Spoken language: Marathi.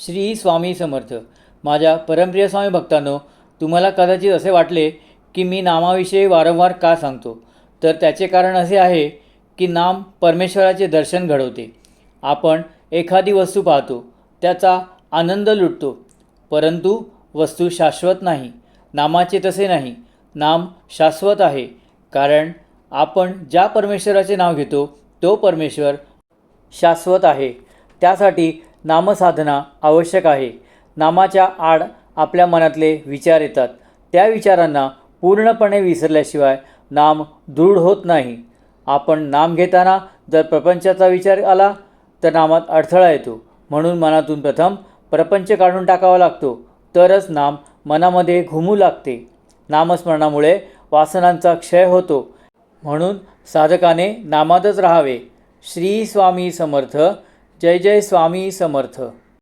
श्री स्वामी समर्थ. माझ्या परमप्रिय स्वामी भक्तांनो, तुम्हाला कदाचित असे वाटले की मी नामाविषयी वारंवार का सांगतो, तर त्याचे कारण असे आहे की नाम परमेश्वराचे दर्शन घडवते. आपण एखादी वस्तू पाहतो, त्याचा आनंद लुटतो, परंतु वस्तू शाश्वत नाही. नामाचे तसे नाही. नाम शाश्वत आहे, कारण आपण ज्या परमेश्वराचे नाव घेतो तो परमेश्वर शाश्वत आहे. त्यासाठी नामसाधना आवश्यक आहे. नामाच्या आड आपल्या मनातले विचार येतात. त्या विचारांना पूर्णपणे विसरल्याशिवाय नाम दृढ होत नाही. आपण नाम घेताना जर प्रपंचाचा विचार आला तर नामात अडथळा येतो. म्हणून मनातून प्रथम प्रपंच काढून टाकावा लागतो, तरच नाम मनामध्ये घुमू लागते. नामस्मरणामुळे वासनांचा क्षय होतो. म्हणून साधकाने नामातच राहावे. श्री स्वामी समर्थ. जय जय स्वामी समर्थ.